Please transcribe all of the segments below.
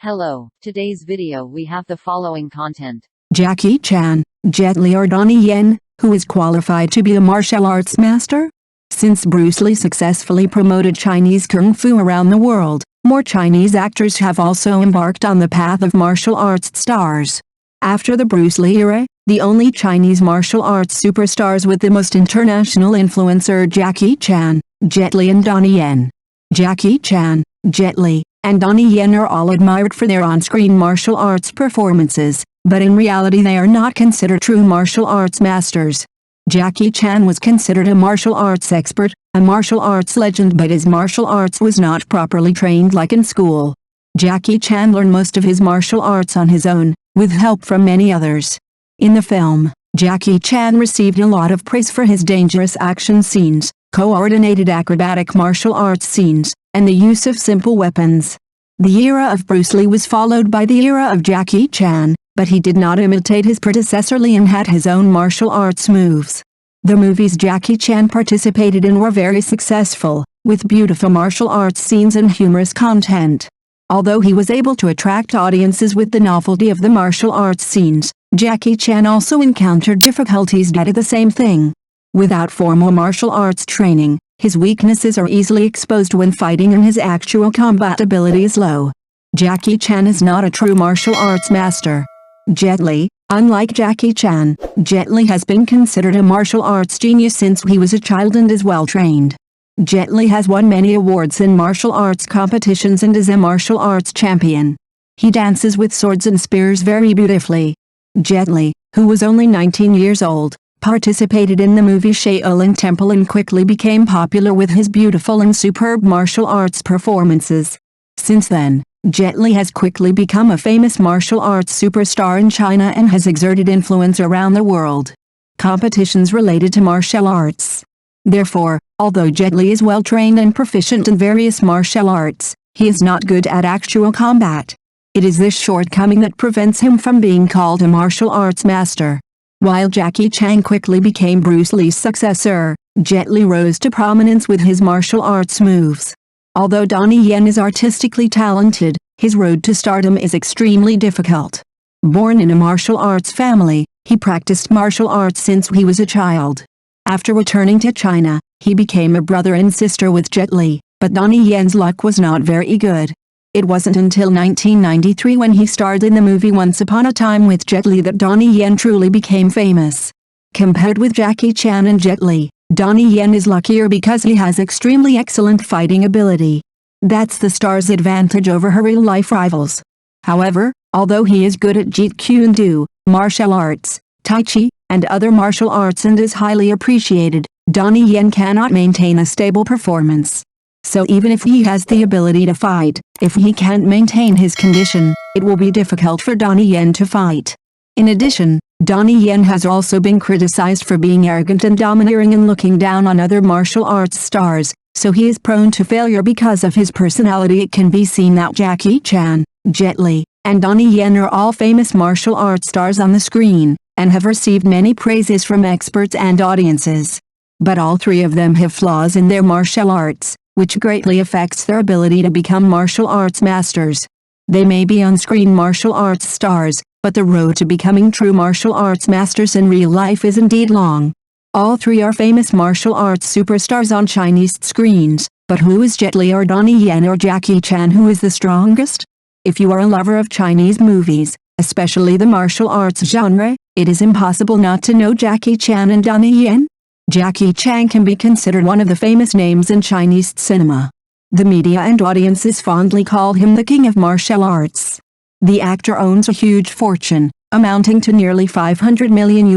Hello, today's video we have the following content. Jackie Chan, Jet Li or Donnie Yen, who is qualified to be a martial arts master? Since Bruce Lee successfully promoted Chinese Kung Fu around the world, more Chinese actors have also embarked on the path of martial arts stars. After the Bruce Lee era, the only Chinese martial arts superstars with the most international influence are Jackie Chan, Jet Li and Donnie Yen. Jackie Chan, Jet Li, and Donnie Yen are all admired for their on-screen martial arts performances, but in reality they are not considered true martial arts masters. Jackie Chan was considered a martial arts expert, a martial arts legend, but his martial arts was not properly trained like in school. Jackie Chan learned most of his martial arts on his own, with help from many others. In the film, Jackie Chan received a lot of praise for his dangerous action scenes, coordinated acrobatic martial arts scenes, and the use of simple weapons. The era of Bruce Lee was followed by the era of Jackie Chan, but he did not imitate his predecessor Lee and had his own martial arts moves. The movies Jackie Chan participated in were very successful, with beautiful martial arts scenes and humorous content. Although he was able to attract audiences with the novelty of the martial arts scenes, Jackie Chan also encountered difficulties due to the same thing. Without formal martial arts training, his weaknesses are easily exposed when fighting and his actual combat ability is low. Jackie Chan is not a true martial arts master. Jet Li, unlike Jackie Chan, Jet Li has been considered a martial arts genius since he was a child and is well trained. Jet Li has won many awards in martial arts competitions and is a martial arts champion. He dances with swords and spears very beautifully. Jet Li, who was only 19 years old, participated in the movie Shaolin Temple and quickly became popular with his beautiful and superb martial arts performances. Since then, Jet Li has quickly become a famous martial arts superstar in China and has exerted influence around the world. Competitions related to martial arts. Therefore, although Jet Li is well trained and proficient in various martial arts, he is not good at actual combat. It is this shortcoming that prevents him from being called a martial arts master. While Jackie Chan quickly became Bruce Lee's successor, Jet Li rose to prominence with his martial arts moves. Although Donnie Yen is artistically talented, his road to stardom is extremely difficult. Born in a martial arts family, he practiced martial arts since he was a child. After returning to China, he became a brother and sister with Jet Li, but Donnie Yen's luck was not very good. It wasn't until 1993 when he starred in the movie Once Upon a Time with Jet Li that Donnie Yen truly became famous. Compared with Jackie Chan and Jet Li, Donnie Yen is luckier because he has extremely excellent fighting ability. That's the star's advantage over her real-life rivals. However, although he is good at Jeet Kune Do, martial arts, Tai Chi, and other martial arts and is highly appreciated, Donnie Yen cannot maintain a stable performance. So even if he has the ability to fight, if he can't maintain his condition, it will be difficult for Donnie Yen to fight. In addition, Donnie Yen has also been criticized for being arrogant and domineering and looking down on other martial arts stars, so he is prone to failure because of his personality. It can be seen that Jackie Chan, Jet Li, and Donnie Yen are all famous martial arts stars on the screen, and have received many praises from experts and audiences. But all three of them have flaws in their martial arts, which greatly affects their ability to become martial arts masters. They may be on-screen martial arts stars, but the road to becoming true martial arts masters in real life is indeed long. All three are famous martial arts superstars on Chinese screens, but who is Jet Li or Donnie Yen or Jackie Chan? Who is the strongest? If you are a lover of Chinese movies, especially the martial arts genre, it is impossible not to know Jackie Chan and Donnie Yen. Jackie Chan can be considered one of the famous names in Chinese cinema. The media and audiences fondly call him the king of martial arts. The actor owns a huge fortune, amounting to nearly $500 million.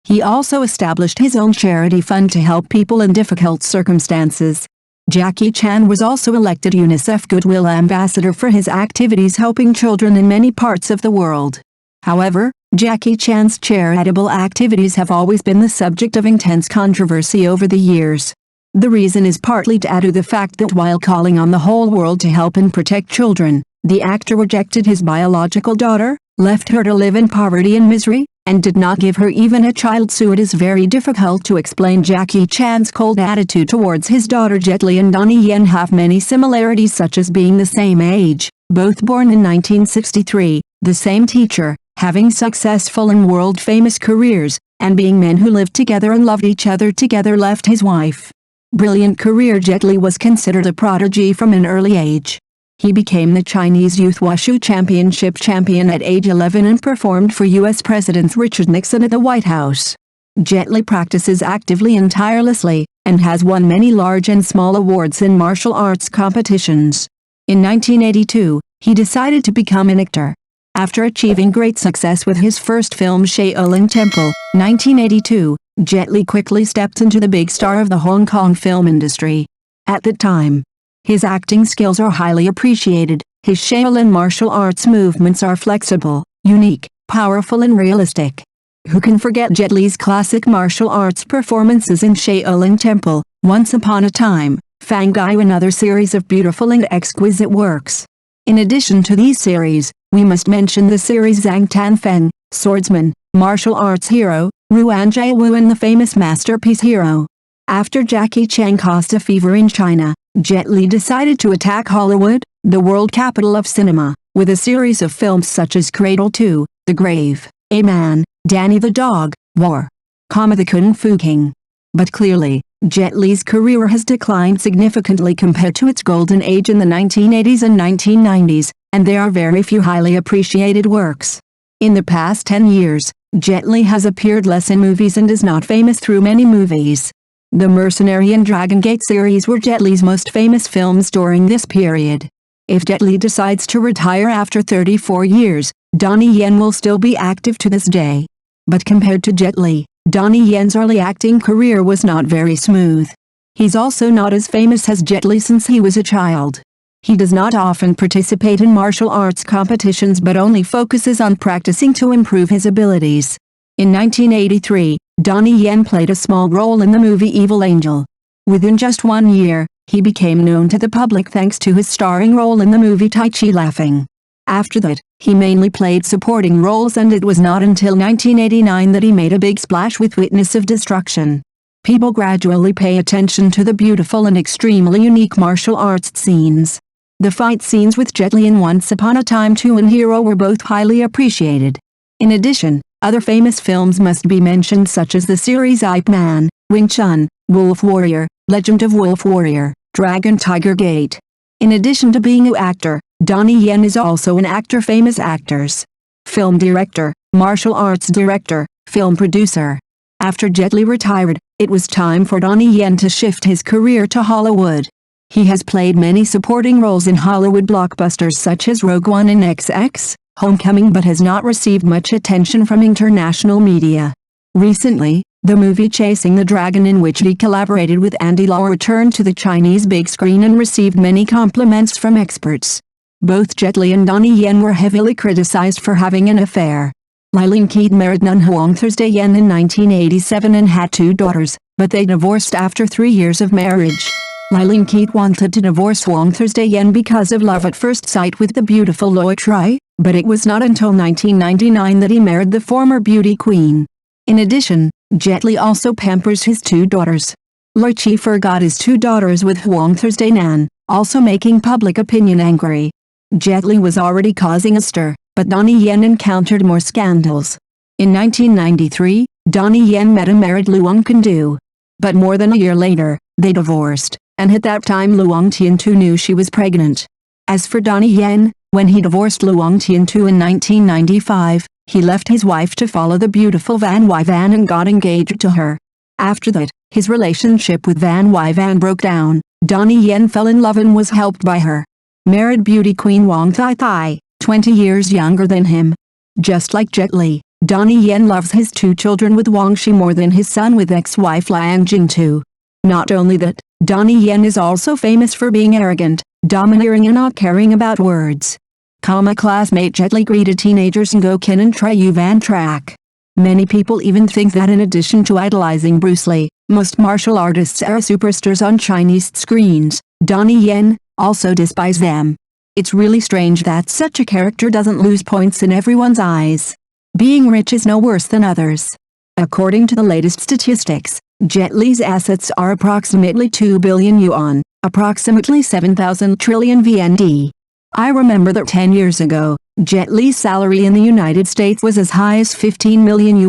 He also established his own charity fund to help people in difficult circumstances. Jackie Chan was also elected UNICEF Goodwill Ambassador for his activities helping children in many parts of the world. However, Jackie Chan's charitable activities have always been the subject of intense controversy over the years. The reason is partly due to the fact that while calling on the whole world to help and protect children, the actor rejected his biological daughter, left her to live in poverty and misery, and did not give her even a child. So it is very difficult to explain Jackie Chan's cold attitude towards his daughter. Jet Li and Donnie Yen have many similarities, such as being the same age, Both born in 1963, the same teacher, having successful and world-famous careers, and being men who lived together and loved each other together, left his wife. Brilliant career. Jet Li was considered a prodigy from an early age. He became the Chinese Youth Wushu Championship champion at age 11 and performed for U.S. President Richard Nixon at the White House. Jet Li practices actively and tirelessly, and has won many large and small awards in martial arts competitions. In 1982, he decided to become an actor. After achieving great success with his first film Shaolin Temple, 1982, Jet Li quickly stepped into the big star of the Hong Kong film industry. At that time, his acting skills are highly appreciated. His Shaolin martial arts movements are flexible, unique, powerful and realistic. Who can forget Jet Li's classic martial arts performances in Shaolin Temple, Once Upon a Time, Fangai, and other series of beautiful and exquisite works. In addition to these series, we must mention the series Zhang Tanfeng, Swordsman, Martial Arts Hero, Ruan Jie and the famous masterpiece Hero. After Jackie Chan caused a fever in China, Jet Li decided to attack Hollywood, the world capital of cinema, with a series of films such as Cradle 2, The Grave, A Man, Danny the Dog, War, the Kung Fu King. But clearly, Jet Li's career has declined significantly compared to its golden age in the 1980s and 1990s, and there are very few highly appreciated works. In the past 10 years, Jet Li has appeared less in movies and is not famous through many movies. The Mercenary and Dragon Gate series were Jet Li's most famous films during this period. If Jet Li decides to retire after 34 years, Donnie Yen will still be active to this day. But compared to Jet Li, Donnie Yen's early acting career was not very smooth. He's also not as famous as Jet Li since he was a child. He does not often participate in martial arts competitions but only focuses on practicing to improve his abilities. In 1983, Donnie Yen played a small role in the movie Evil Angel. Within just 1 year, he became known to the public thanks to his starring role in the movie Tai Chi Laughing. After that, he mainly played supporting roles, and it was not until 1989 that he made a big splash with Witness of Destruction. People gradually pay attention to the beautiful and extremely unique martial arts scenes. The fight scenes with Jet Li in Once Upon a Time 2 and Hero were both highly appreciated. In addition, other famous films must be mentioned such as the series Ip Man, Wing Chun, Wolf Warrior, Legend of Wolf Warrior, Dragon Tiger Gate. In addition to being an actor, Donnie Yen is also an actor. Famous actors: film director, martial arts director, film producer. After Jet Li retired, it was time for Donnie Yen to shift his career to Hollywood. He has played many supporting roles in Hollywood blockbusters such as Rogue One and XX, Homecoming, but has not received much attention from international media. Recently, the movie Chasing the Dragon, in which he collaborated with Andy Lau, returned to the Chinese big screen and received many compliments from experts. Both Jet Li and Donnie Yen were heavily criticized for having an affair. Lilin Keat married Nun Huang Thursday Yen in 1987 and had 2 daughters, but they divorced after 3 years of marriage. Lilin Keat wanted to divorce Huang Thursday Yen because of love at first sight with the beautiful Loi Tri, but it was not until 1999 that he married the former beauty queen. In addition, Jet Li also pampers his 2 daughters. Loi Chi forgot his 2 daughters with Huang Thursday Nan, also making public opinion angry. Jet Li was already causing a stir, but Donnie Yen encountered more scandals. In 1993, Donnie Yen met and married Luong Kandu. But more than a year later, they divorced, and at that time Luong Tiantu knew she was pregnant. As for Donnie Yen, when he divorced Luong Tiantu in 1995, he left his wife to follow the beautiful Van Wy Van and got engaged to her. After that, his relationship with Van Wy Van broke down. Donnie Yen fell in love and was helped by her. Married beauty queen Wang Thai Thai, 20 years younger than him. Just like Jet Li, Donnie Yen loves his 2 children with Wang Shi more than his son with ex-wife Liang Jingtu. Not only that, Donnie Yen is also famous for being arrogant, domineering and not caring about words. Classmate Jet Li greeted teenagers Ngo Ken and Treu Van Trak. Many people even think that in addition to idolizing Bruce Lee, most martial artists are superstars on Chinese screens. Donnie Yen also despise them. It's really strange that such a character doesn't lose points in everyone's eyes. Being rich is no worse than others. According to the latest statistics, Jet Li's assets are approximately 2 billion yuan, approximately 7,000 trillion VND. I remember that 10 years ago, Jet Li's salary in the United States was as high as $15 million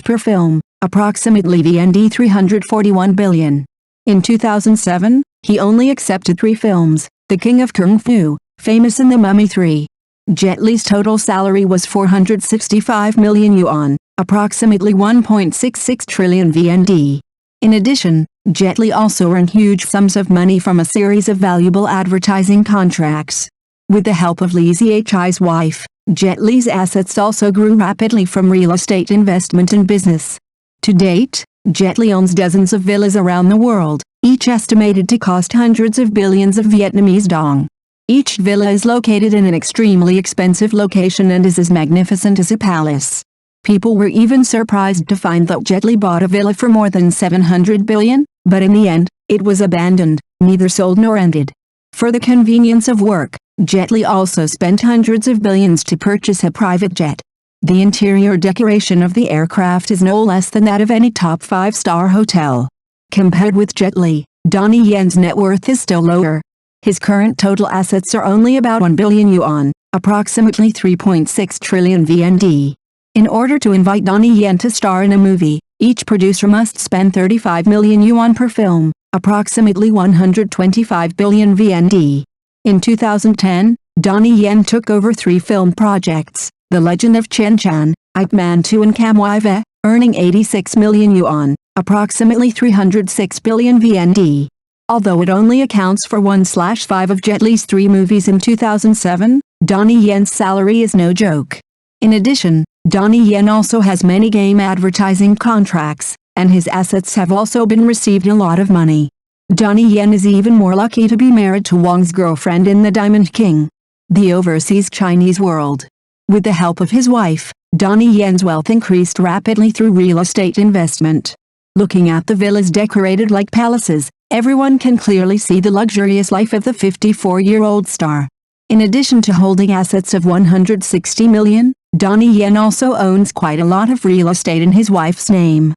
per film, approximately VND 341 billion. In 2007, he only accepted 3 films, The King of Kung Fu, Famous and The Mummy 3. Jet Li's total salary was 465 million yuan, approximately 1.66 trillion VND. In addition, Jet Li also earned huge sums of money from a series of valuable advertising contracts. With the help of Li Zichai's wife, Jet Li's assets also grew rapidly from real estate investment and business. To date, Jet Li owns dozens of villas around the world, each estimated to cost hundreds of billions of Vietnamese dong. Each villa is located in an extremely expensive location and is as magnificent as a palace. People were even surprised to find that Jet Li bought a villa for more than 700 billion, but in the end, it was abandoned, neither sold nor rented. For the convenience of work, Jet Li also spent hundreds of billions to purchase a private jet. The interior decoration of the aircraft is no less than that of any top 5-star hotel. Compared with Jet Li, Donnie Yen's net worth is still lower. His current total assets are only about 1 billion yuan, approximately 3.6 trillion VND. In order to invite Donnie Yen to star in a movie, each producer must spend 35 million yuan per film, approximately 125 billion VND. In 2010, Donnie Yen took over 3 film projects, The Legend of Chen Chan, Ip Man 2 and Cam Wai, earning 86 million yuan, approximately 306 billion VND. Although it only accounts for 1/5 of Jet Li's 3 movies in 2007, Donnie Yen's salary is no joke. In addition, Donnie Yen also has many game advertising contracts, and his assets have also been received a lot of money. Donnie Yen is even more lucky to be married to Wang's girlfriend in The Diamond King, the overseas Chinese world. With the help of his wife, Donnie Yen's wealth increased rapidly through real estate investment. Looking at the villas decorated like palaces, everyone can clearly see the luxurious life of the 54-year-old star. In addition to holding assets of 160 million, Donnie Yen also owns quite a lot of real estate in his wife's name.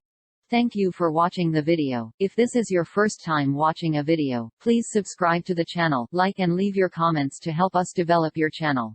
Thank you for watching the video. If this is your first time watching a video, please subscribe to the channel, like and leave your comments to help us develop your channel.